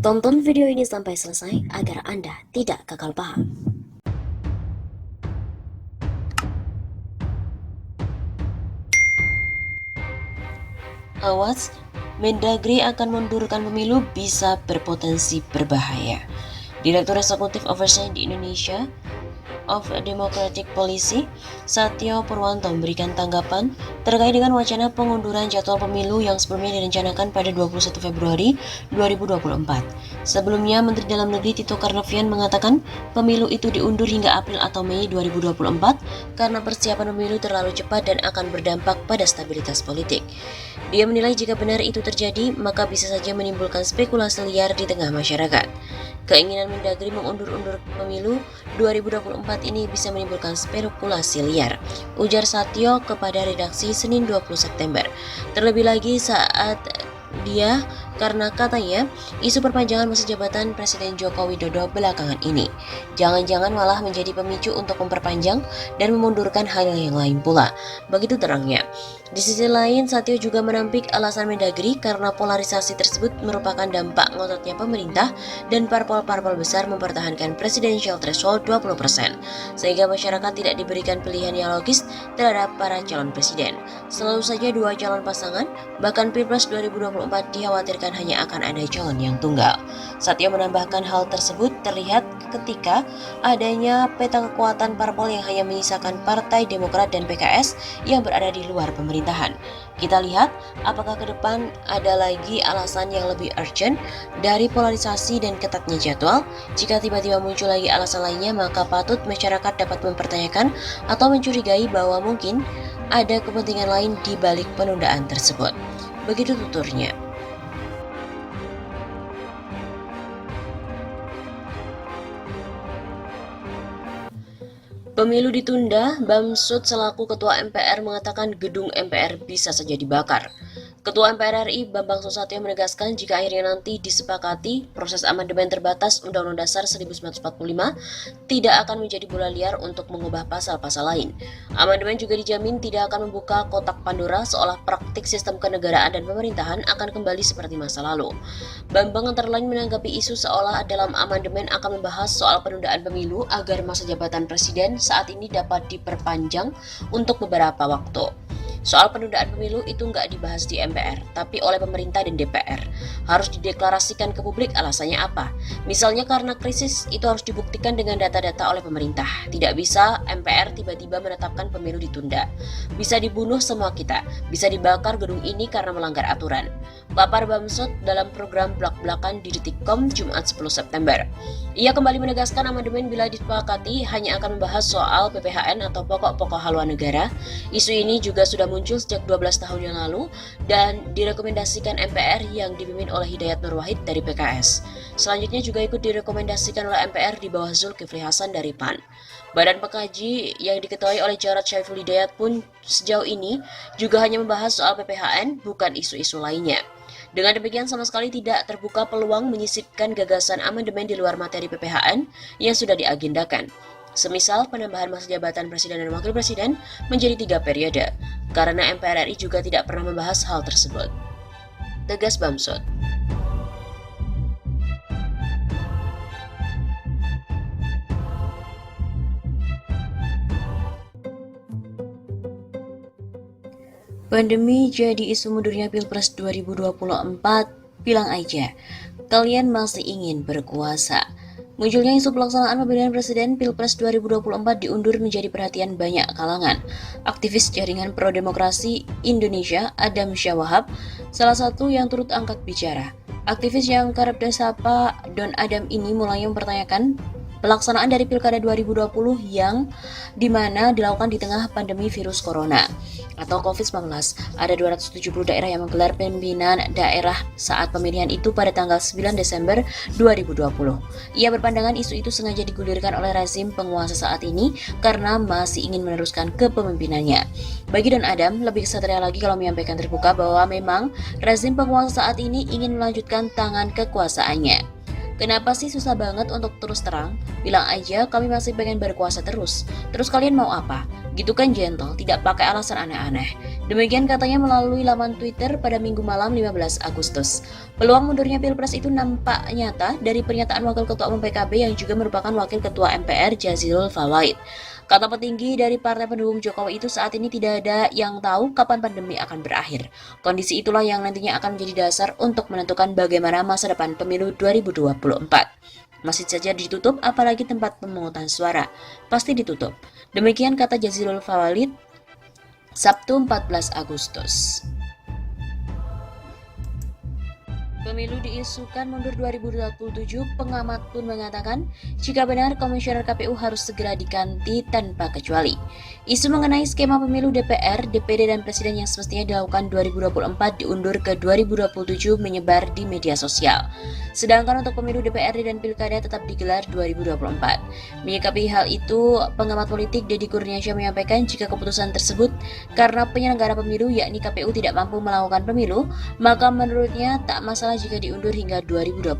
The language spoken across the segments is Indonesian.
Tonton video ini sampai selesai agar Anda tidak gagal paham. Awas, Mendagri akan mundurkan pemilu bisa berpotensi berbahaya. Direktur Eksekutif Oversight di Indonesia of Democratic Policy, Satyo Purwanto memberikan tanggapan terkait dengan wacana pengunduran jadwal pemilu yang sebelumnya direncanakan pada 21 Februari 2024. Sebelumnya, Menteri Dalam Negeri Tito Karnavian mengatakan pemilu itu diundur hingga April atau Mei 2024 karena persiapan pemilu terlalu cepat dan akan berdampak pada stabilitas politik. Dia menilai jika benar itu terjadi, maka bisa saja menimbulkan spekulasi liar di tengah masyarakat. Keinginan Mendagri mengundur-undur pemilu 2024 ini bisa menimbulkan spekulasi liar, ujar Satyo kepada redaksi Senin 20 September. Terlebih lagi saat dia karena katanya isu perpanjangan masa jabatan Presiden Joko Widodo belakangan ini jangan-jangan malah menjadi pemicu untuk memperpanjang dan memundurkan hal yang lain pula. Begitu terangnya. Di sisi lain, Satyo juga menampik alasan Mendagri karena polarisasi tersebut merupakan dampak ngototnya pemerintah dan parpol-parpol besar mempertahankan presidential threshold 20%, sehingga masyarakat tidak diberikan pilihan yang logis terhadap para calon presiden. Selalu saja dua calon pasangan, bahkan Pilpres 2024 dikhawatirkan hanya akan ada calon yang tunggal. Satyo menambahkan hal tersebut terlihat ketika adanya peta kekuatan parpol yang hanya menyisakan Partai Demokrat dan PKS yang berada di luar pemerintahan. Kita lihat apakah ke depan ada lagi alasan yang lebih urgent dari polarisasi dan ketatnya jadwal. Jika tiba-tiba muncul lagi alasan lainnya, maka patut masyarakat dapat mempertanyakan atau mencurigai bahwa mungkin ada kepentingan lain di balik penundaan tersebut. Begitu tuturnya. Pemilu ditunda, Bamsud selaku Ketua MPR mengatakan gedung MPR bisa saja dibakar. Ketua MPR RI Bambang Susatyo menegaskan jika akhirnya nanti disepakati proses amandemen terbatas Undang-Undang Dasar 1945 tidak akan menjadi bola liar untuk mengubah pasal-pasal lain. Amandemen juga dijamin tidak akan membuka kotak Pandora seolah praktik sistem kenegaraan dan pemerintahan akan kembali seperti masa lalu. Bambang antara lain menanggapi isu seolah dalam amandemen akan membahas soal penundaan pemilu agar masa jabatan presiden saat ini dapat diperpanjang untuk beberapa waktu. Soal penundaan pemilu itu nggak dibahas di MPR, tapi oleh pemerintah dan DPR. Harus dideklarasikan ke publik alasannya apa. Misalnya karena krisis, itu harus dibuktikan dengan data-data oleh pemerintah. Tidak bisa MPR tiba-tiba menetapkan pemilu ditunda. Bisa dibunuh semua kita, bisa dibakar gedung ini karena melanggar aturan. Papar Bamsud dalam program Blak-Blakan di Detikcom Jumat 10 September. Ia kembali menegaskan amandemen bila disepakati hanya akan membahas soal PPHN atau pokok-pokok haluan negara. Isu ini juga sudah muncul sejak 12 tahun yang lalu dan direkomendasikan MPR yang dipimpin oleh Hidayat Nur Wahid dari PKS. Selanjutnya juga ikut direkomendasikan oleh MPR di bawah Zulkifli Hasan dari PAN. Badan pengkaji yang diketuai oleh Jarod Saiful Hidayat pun sejauh ini juga hanya membahas soal PPHN, bukan isu-isu lainnya. Dengan demikian sama sekali tidak terbuka peluang menyisipkan gagasan amandemen di luar materi PPHN yang sudah diagendakan. Semisal penambahan masa jabatan presiden dan wakil presiden menjadi 3 periode, karena MPR RI juga tidak pernah membahas hal tersebut. Tegas Bamsud. Pandemi jadi isu mundurnya Pilpres 2024, bilang aja, kalian masih ingin berkuasa. Munculnya isu pelaksanaan pemilihan presiden Pilpres 2024 diundur menjadi perhatian banyak kalangan. Aktivis jaringan pro-demokrasi Indonesia, Adam Syawahab, salah satu yang turut angkat bicara. Aktivis yang kerap disapa Don Adam ini mulai mempertanyakan pelaksanaan dari Pilkada 2020 yang dimana dilakukan di tengah pandemi virus corona atau COVID-19. Ada 270 daerah yang menggelar pemilihan daerah saat pemilihan itu pada tanggal 9 Desember 2020. Ia berpandangan isu itu sengaja digulirkan oleh rezim penguasa saat ini karena masih ingin meneruskan kepemimpinannya. Bagi Don Adam, lebih kesatria lagi kalau menyampaikan terbuka bahwa memang rezim penguasa saat ini ingin melanjutkan tangan kekuasaannya. Kenapa sih susah banget untuk terus terang? Bilang aja kami masih pengen berkuasa terus. Terus kalian mau apa? Gitu kan gentle, tidak pakai alasan aneh-aneh. Demikian katanya melalui laman Twitter pada Minggu malam 15 Agustus. Peluang mundurnya Pilpres itu nampak nyata dari pernyataan Wakil Ketua Umum PKB yang juga merupakan Wakil Ketua MPR Jazilul Fawait. Kata petinggi dari partai pendukung Jokowi itu saat ini tidak ada yang tahu kapan pandemi akan berakhir. Kondisi itulah yang nantinya akan menjadi dasar untuk menentukan bagaimana masa depan pemilu 2024. Masjid saja ditutup, apalagi tempat pemungutan suara. Pasti ditutup. Demikian kata Jazilul Fawait Sabtu 14 Agustus. Pemilu diisukan mundur 2027, pengamat pun mengatakan jika benar komisioner KPU harus segera diganti tanpa kecuali. Isu mengenai skema pemilu DPR, DPD, dan Presiden yang semestinya dilakukan 2024 diundur ke 2027 menyebar di media sosial. Sedangkan untuk pemilu DPRD dan Pilkada tetap digelar 2024. Menyikapi hal itu, pengamat politik Deddy Kurniasyah menyampaikan jika keputusan tersebut karena penyelenggara pemilu yakni KPU tidak mampu melakukan pemilu, maka menurutnya tak masalah jika diundur hingga 2027.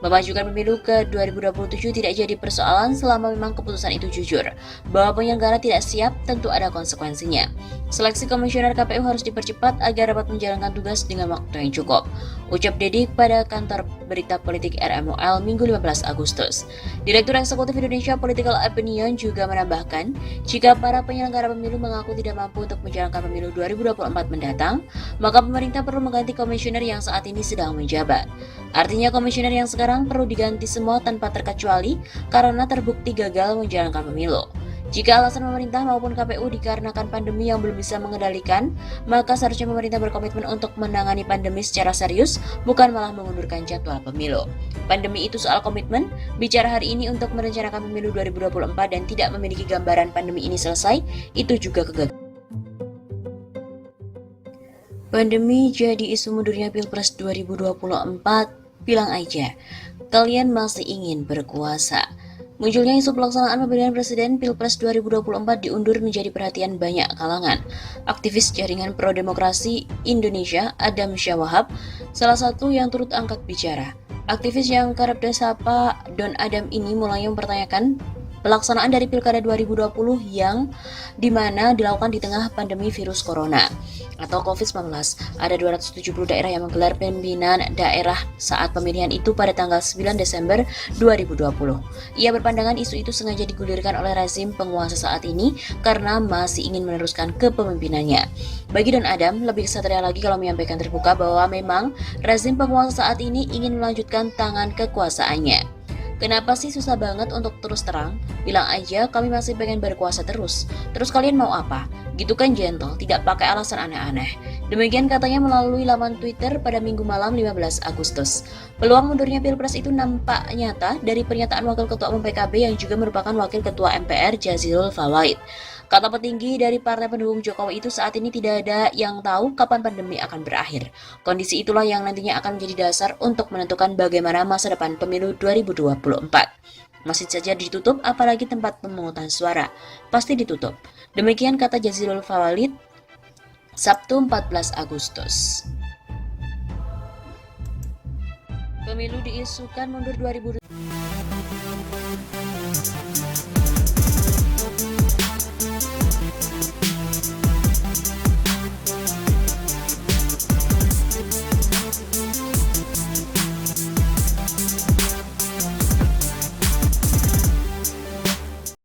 Memajukan pemilu ke 2027 tidak jadi persoalan selama memang keputusan itu jujur. Bahwa penyelenggara tidak siap tentu ada konsekuensinya. Seleksi komisioner KPU harus dipercepat agar dapat menjalankan tugas dengan waktu yang cukup. Ucap Deddy pada kantor berita politik RMOL Minggu 15 Agustus. Direktur Eksekutif Indonesia Political Opinion juga menambahkan, jika para penyelenggara pemilu mengaku tidak mampu untuk menjalankan pemilu 2024 mendatang, maka pemerintah perlu mengganti komisioner yang saat ini sedang menjabat. Artinya komisioner yang sekarang perlu diganti semua tanpa terkecuali karena terbukti gagal menjalankan pemilu. Jika alasan pemerintah maupun KPU dikarenakan pandemi yang belum bisa mengendalikan, maka seharusnya pemerintah berkomitmen untuk menangani pandemi secara serius, bukan malah mengundurkan jadwal pemilu. Pandemi itu soal komitmen, bicara hari ini untuk merencanakan pemilu 2024 dan tidak memiliki gambaran pandemi ini selesai, itu juga kegagalan. Pandemi jadi isu mundurnya Pilpres 2024, bilang aja, kalian masih ingin berkuasa. Munculnya isu pelaksanaan pemilihan presiden Pilpres 2024 diundur menjadi perhatian banyak kalangan. Aktivis jaringan pro-demokrasi Indonesia, Adam Syawahab, salah satu yang turut angkat bicara. Aktivis yang kerap disapa Don Adam ini mulai mempertanyakan pelaksanaan dari Pilkada 2020 yang dimana dilakukan di tengah pandemi virus corona atau COVID-19. Ada 270 daerah yang menggelar pemilihan daerah saat pemilihan itu pada tanggal 9 Desember 2020. Ia berpandangan isu itu sengaja digulirkan oleh rezim penguasa saat ini karena masih ingin meneruskan kepemimpinannya. Bagi Don Adam, lebih kesatria lagi kalau menyampaikan terbuka bahwa memang rezim penguasa saat ini ingin melanjutkan tangan kekuasaannya. Kenapa sih susah banget untuk terus terang? Bilang aja kami masih pengen berkuasa terus. Terus kalian mau apa? Gitu kan gentle, tidak pakai alasan aneh-aneh. Demikian katanya melalui laman Twitter pada Minggu malam 15 Agustus. Peluang mundurnya Pilpres itu nampak nyata dari pernyataan Wakil Ketua Umum PKB yang juga merupakan Wakil Ketua MPR Jazilul Fawait. Kata petinggi dari partai pendukung Jokowi itu saat ini tidak ada yang tahu kapan pandemi akan berakhir. Kondisi itulah yang nantinya akan menjadi dasar untuk menentukan bagaimana masa depan pemilu 2024. Masjid saja ditutup, apalagi tempat pemungutan suara. Pasti ditutup. Demikian kata Jazilul Fawait Sabtu 14 Agustus. Pemilu diisukan mundur 2024.